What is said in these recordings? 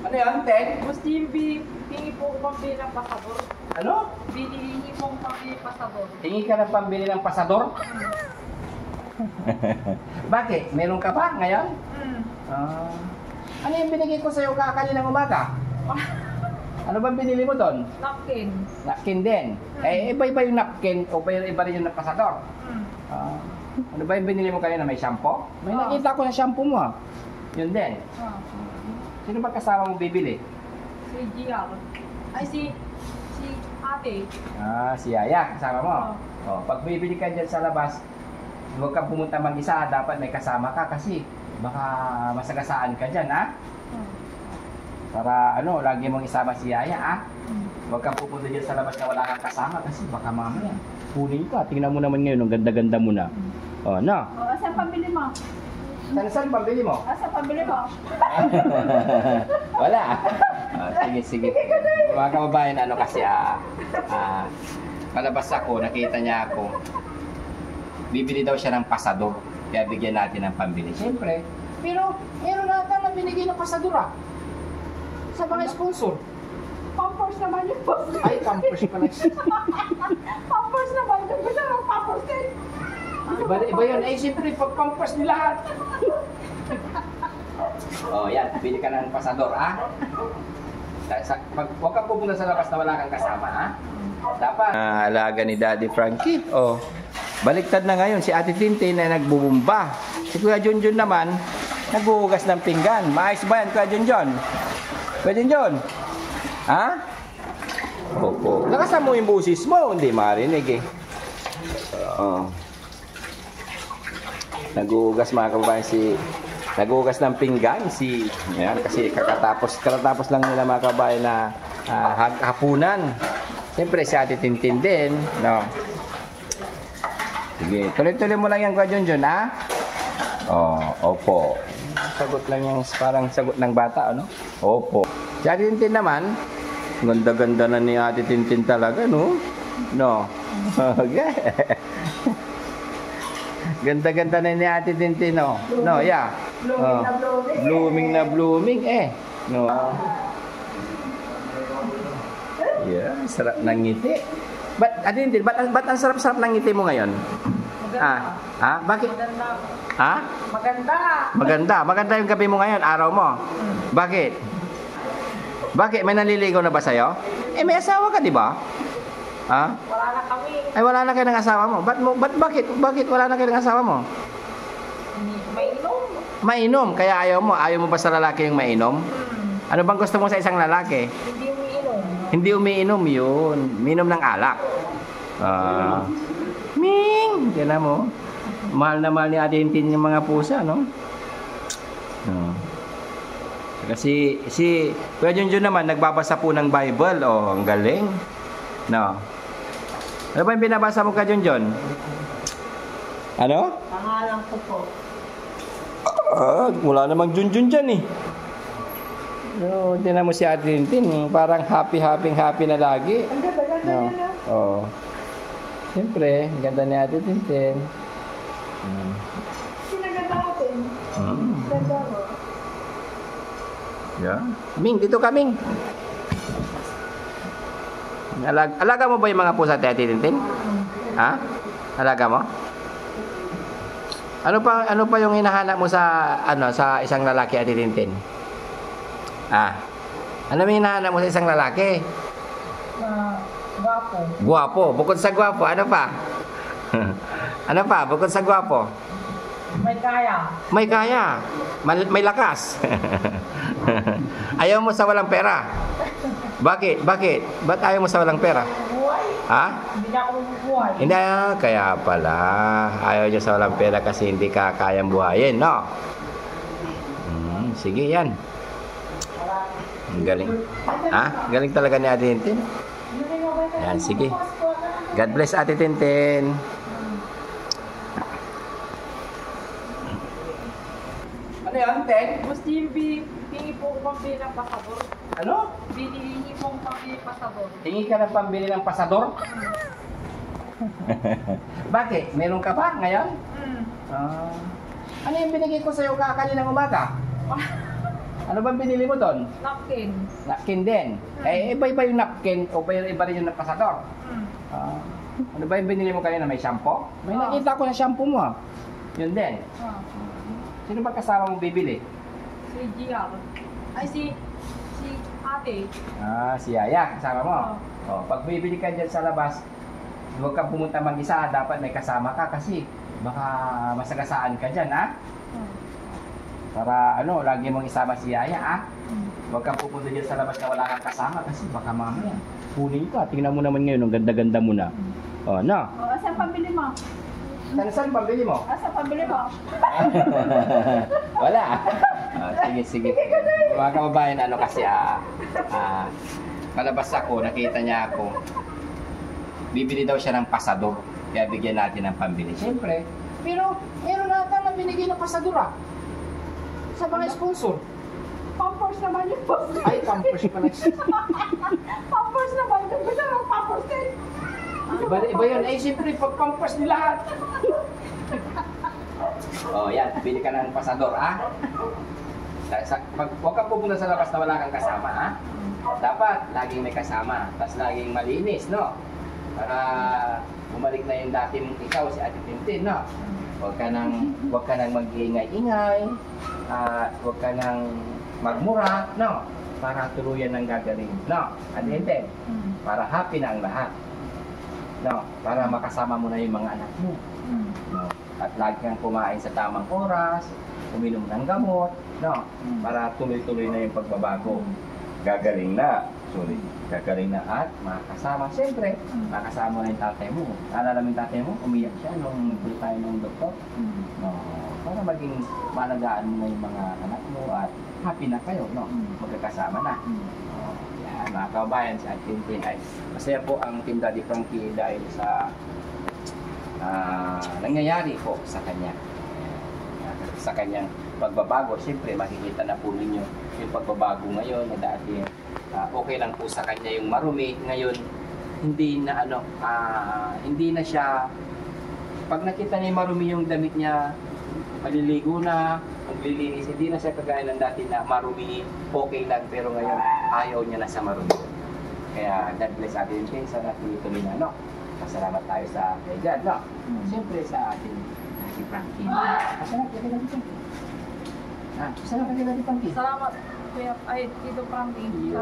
Ano yan, Ten? Gusto yung hingi po ko pambili ng pasador. Ano? Hingi po ko pambili pasador. Hingi ka ng pambili ng pasador? Bakit? Meron ka pa ngayon? Ano yung binigay ko sa'yo kakaninang umaga? Ano bang binili mo doon? Napkin. Napkin din. Eh, iba-iba yung napkin o iba rin yung pasador? Ano ba yung binili mo kanina? May shampoo? May nakita ko na shampoo mo. Yun din. Sino ba kasama mo bibili? Si GR. Ay, si ate. Si Yaya, kasama mo. Pag bibili ka dyan sa labas, huwag kang pumunta mag-isa, dapat may kasama ka kasi baka masagasaan ka dyan, ha? Para lagi mong isama si Yaya, ha? Huwag kang pupunta dyan sa labas na wala kang kasama kasi baka mamaya kunin ka. Tingnan mo naman ngayon, ang ganda-ganda mo na. Saan pambili mo? Saan pambili mo? Saan pambili mo? Wala. Sige. Mga kababayan, kasi palabas ako, nakita niya ako. Bibili daw siya ng pasador. Kaya bigyan natin ng pambili. Siyempre. Pero, meron na ata na binigay ng pasador, sa mga sponsor. Pampers naman yung boss. Ay, pampers pala. Pampers naman. Gusto ng pampers din. Iba yun. Eh, siyempre, pag pampers ni lahat. Yan. Bili ka ng pasador, ha? Huwag kang pupunta sa labas na wala kang kasama, ha? Dapat. Alaga ni Daddy Frankie. Baliktad na ngayon. Si Ate Tintin na nagbubumba. Si Kuya Junjun naman, nagbuhugas ng pinggan. Maayos ba yan, Kuya Junjun? Kuya Junjun? Ha? Opo. Nakasama mo yung busis mo. Hindi marinig, eh. Naghuhugas, mga kababayan, naghuhugas ng pinggan yan, kasi katatapos lang nila, mga kababayan, na hapunan. Siyempre si Ate Tintin din, Sige, tuloy-tuloy mo lang yan, Kuya Junjun, ha? Opo. Sagot lang yung parang sagot ng bata, Opo. Si Ate Tintin naman, ganda-ganda na ni Ate Tintin talaga, Okay. Ganda-ganda na ni Ate Tintin, yeah. Blooming na blooming, Yeah, sarap ng ngiti. Ate Tintin, ba't ang sarap-sarap ng ngiti mo ngayon? Bakit? Maganda. Maganda yung gabi mo ngayon, araw mo. Bakit? May naliligaw na ba sa'yo? May asawa ka, di ba? Wala na kami. Ay, wala na kayo ng asawa mo. Bakit wala na kayo ng asawa mo? Mainom. Mainom, kaya ayaw mo ba sa lalaki yung mainom? Ano bang gusto mo sa isang lalaki? Hindi umiinom. Hindi umiinom yun. Minom ng alak. Ming! Tignan mo. Mahal na mahal ni Ate Tintin yung mga pusa, Kasi si Kuya Junjun naman nagbabasa po ng Bible. Ang galing. Ano ba yung binabasa mo, Kuya Junjun? Ano? Pangalan ko po. Wala namang Junjun dyan, tingnan mo si Ate Tintin, parang happy na lagi. Ang ganda-ganda niya na. Siyempre, ang ganda ni Ate Tintin. Sinaganda natin. Ganda mo. Yeah. Ming, dito ka, Ming. Alaga mo ba yung mga pusa, Ate Tintin? Ha? Alaga mo? Ano pa yung hinahanap mo sa isang lalaki, Ate Tintin? Ano yung hinahanap mo sa isang lalaki? Gwapo. Gwapo. Bukod sa gwapo, ano pa? Ano pa? Bukod sa gwapo? May kaya. May kaya. May lakas. Ayaw mo sa walang pera? Bakit? Ba't ayaw mo sa walang pera? Buhay. Hindi na ako buhay. Hindi, kaya pala. Ayaw niya sa walang pera kasi hindi ka kayang buhayin, Sige, yan. Galing. Galing talaga ni Ate Tintin. Yan, sige. God bless, Ate Tintin. Ano yan, Ten? Gusto yung hingi po ko pambili ng pasador. Ano? Hingi po ko pambili pasador. Hingi ka ng pambili ng pasador? Bakit? Meron ka pa ngayon? Ano yung binigay ko sa'yo kakaninang umaga? Ano bang binili mo doon? Napkin. Napkin din. Eh, iba-iba yung napkin o iba rin yung pasador. Ah, ano ba yung binili mo kanina? May shampoo? May nakita ko na shampoo mo. Yun din. Sino ba kasama mo bibili? Si GR. Ay, si ate. Ah, si Yaya, kasama mo. Oh, pag bibili ka dyan sa labas, huwag kang pumunta mag-isa, dapat may kasama ka kasi baka masagasaan ka dyan, ha? Para ano, lagi mong isama si Yaya, ha? Huwag kang pupunta dyan sa labas na wala kang kasama kasi baka mamaya kunin ka. Tingnan mo naman ngayon, ang ganda-ganda mo na. Oh, no? Saan pambili mo? Saan pambili mo? Saan pambili mo? Wala. Sige. Mga kababayan, ano kasi, malabas ako, nakita niya ako. Bibili daw siya ng pasador. Kaya bigyan natin ng pambili. Siyempre. Pero, meron na ata na binigay ng pasador, sa mga sponsor. Pampers naman yung boss. Ay, pampers pala. Pampers naman. Gusto mo pampers din? Iba yun. Eh, siyempre, pag pampers ni lahat. Oh, yan. Bili ka ng pasador, Huwag kang pupunta sa labas na wala kang kasama, Dapat, laging may kasama. Tapos laging malinis, no? Para bumalik na yung dati mong ikaw, si Ate Tintin, no? Huwag ka nang mag-iingay-ingay. Huwag ka nang magmura, no? Para tuluyan ng gagaling, no? Ate Tintin, para happy na ang lahat. No? Para makasama mo na yung mga anak mo. No? At lagi kang kumain sa tamang oras, uminom ng gamot, no? Para tuloy-tuloy na yung pagbabago. Gagaling na. Gagaling na at makasama. Siyempre, makasama na yung tatay mo. Alala mo yung tatay mo? Umiyak siya nung nagpunta tayo ng doktor. No? Para maging malagaan mo na yung mga anak mo at happy na kayo, no? Magkakasama na. Yan, mga kabayan, si Ate Tintin ay masaya po ang Team Daddy Frankie dahil sa nangyayari po sa kanya. Sa kanyang pagbabago. Siyempre, makikita na po ninyo yung pagbabago ngayon na dati okay lang po sa kanya yung marumi. Ngayon, hindi na siya, pag nakita niya yung marumi yung damit niya, maliligo na, maglilinis, hindi na siya kagaya ng dati na marumi, okay lang, pero ngayon ayaw niya na sa marumi. Kaya God bless atin din sa tuloy na, no? Pasalamat tayo sa kay God, no? Siyempre sa ating si Frankie. Pasalamat ka kay Frankie. Pasalamat ka kay Frankie. Salamat. Tito Frankie.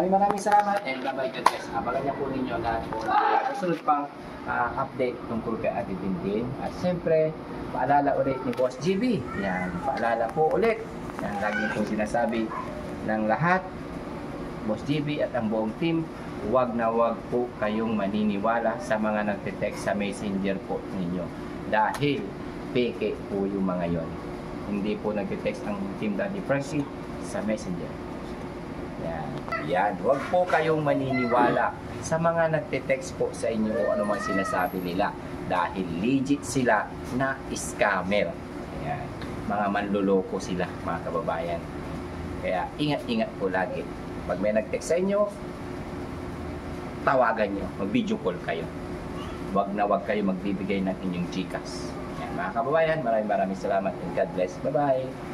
Maraming salamat and bye-bye, God bless. Abangan niya po ninyo lahat po na susunod pang update tungkol kay Ate Tintin. At siyempre, paalala ulit ni Boss GB. Yan, paalala po ulit. Yan, lagi po sinasabi ng lahat, Boss GB at ang buong team, huwag na huwag po kayong maniniwala sa mga nagte-text sa messenger po ninyo. Dahil peke po yung mga yon. Hindi po nagte-text ang Team Daddy Frankie sa messenger. Yan. Huwag po kayong maniniwala sa mga nagte-text po sa inyo o ano man sinasabi nila. Dahil legit sila na scammer. Yan. Mga manloloko sila, mga kababayan. Kaya ingat-ingat po lagi. Pag may nag-text sa inyo, tawagan nyo, mag-video call kayo. Huwag na huwag kayo magbibigay ng inyong Gcash. Yan, mga kababayan, maraming salamat and God bless. Bye-bye!